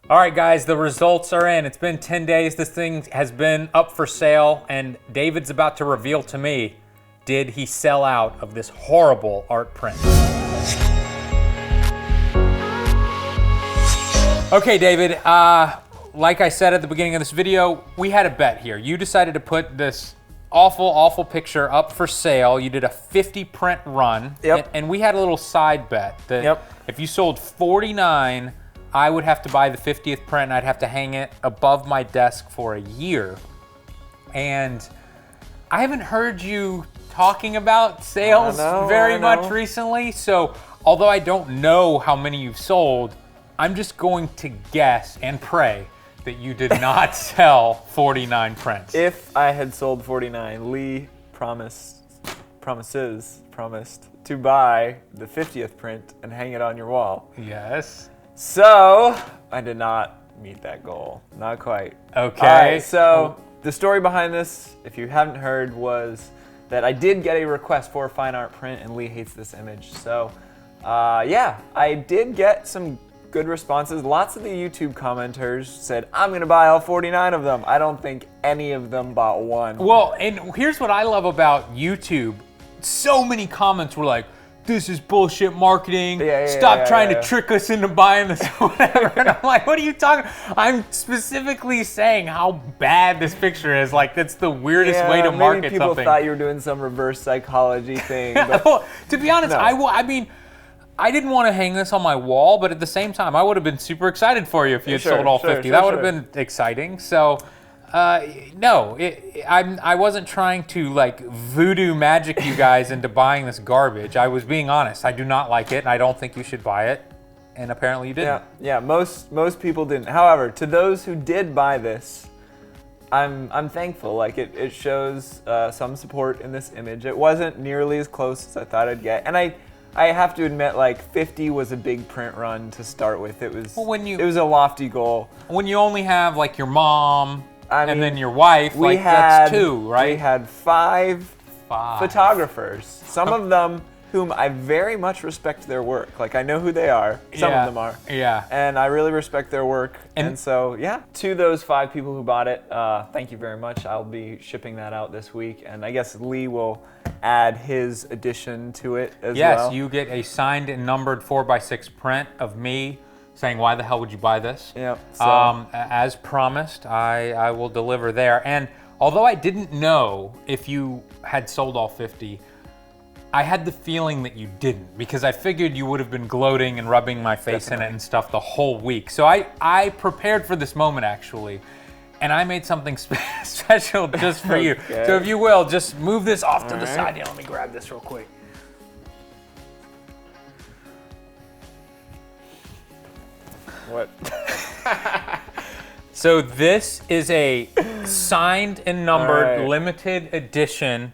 All right, guys, the results are in. It's been 10 days. This thing has been up for sale, and David's about to reveal to me, did he sell out of this horrible art print? Okay, David, like I said at the beginning of this video, we had a bet here. You decided to put this awful, awful picture up for sale. You did a 50 print run, and we had a little side bet that if you sold 49, I would have to buy the 50th print and I'd have to hang it above my desk for a year. And I haven't heard you talking about sales very much recently. So although I don't know how many you've sold, I'm just going to guess and pray that you did not sell 49 prints. If I had sold 49, Lee promised to buy the 50th print and hang it on your wall. Yes. So I did not meet that goal. Not quite. Okay. All right, so the story behind this, if you haven't heard, was that I did get a request for a fine art print and Lee hates this image. So yeah, I did get some good responses. Lots of the YouTube commenters said, I'm gonna buy all 49 of them. I don't think any of them bought one. Well, and here's what I love about YouTube. So many comments were like, this is bullshit marketing. Stop trying to trick us into buying this or whatever. And I'm like, what are you talking? I'm specifically saying how bad this picture is. Like, that's the weirdest way to market people something. Thought you were doing some reverse psychology thing. But well, to be honest, I mean, I didn't want to hang this on my wall, but at the same time, I would have been super excited for you if you had sold all 50. That would have been exciting. So, no, I wasn't trying to like voodoo magic you guys into buying this garbage. I was being honest. I do not like it, and I don't think you should buy it. And apparently you didn't. Yeah. Most people didn't. However, to those who did buy this, I'm thankful. Like it shows some support in this image. It wasn't nearly as close as I thought I'd get, and I have to admit, like 50 was a big print run to start with. It was it was a lofty goal. When you only have like your mom. And then your wife, that's two, right? We had five photographers. Some of them whom I very much respect their work. Like I know who they are. Some of them are. Yeah. And I really respect their work. And so, yeah, to those 5 people who bought it, thank you very much. I'll be shipping that out this week. And I guess Lee will add his addition to it as well. Yes, you get a signed and numbered 4x6 print of me saying, why the hell would you buy this? Yeah. So. As promised, I will deliver there. And although I didn't know if you had sold all 50, I had the feeling that you didn't, because I figured you would have been gloating and rubbing my face in it and stuff the whole week. So I prepared for this moment, actually, and I made something special just for you. So if you will, just move this off to the side. Here, let me grab this real quick. What? So this is a signed and numbered limited edition,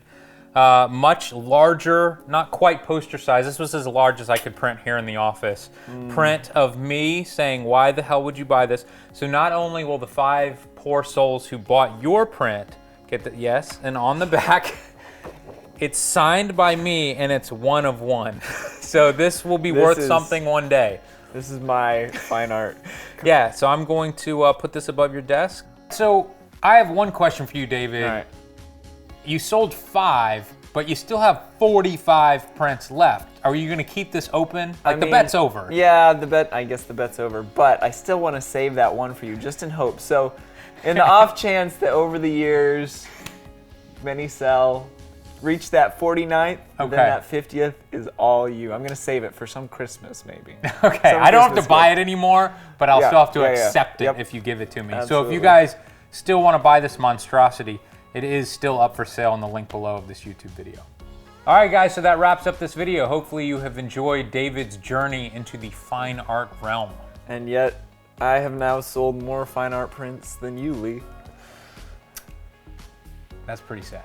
much larger, not quite poster size. This was as large as I could print here in the office. Print of me saying, why the hell would you buy this? So not only will the 5 poor souls who bought your print get the, yes, and on the back, it's signed by me and it's 1 of 1. So this will be worth something one day. This is my fine art. Yeah, so I'm going to put this above your desk. So I have one question for you, David. All right. You sold 5, but you still have 45 prints left. Are you gonna keep this open? Like, the bet's over. Yeah, I guess the bet's over, but I still want to save that one for you, just in hope. So in the off chance that over the years, many sell, reach that 49th, and then that 50th is all you. I'm gonna save it for some Christmas, maybe. Okay, I don't have to buy it anymore, but I'll still have to accept it if you give it to me. Absolutely. So if you guys still want to buy this monstrosity, it is still up for sale in the link below of this YouTube video. All right, guys, so that wraps up this video. Hopefully you have enjoyed David's journey into the fine art realm. And yet, I have now sold more fine art prints than you, Lee. That's pretty sad.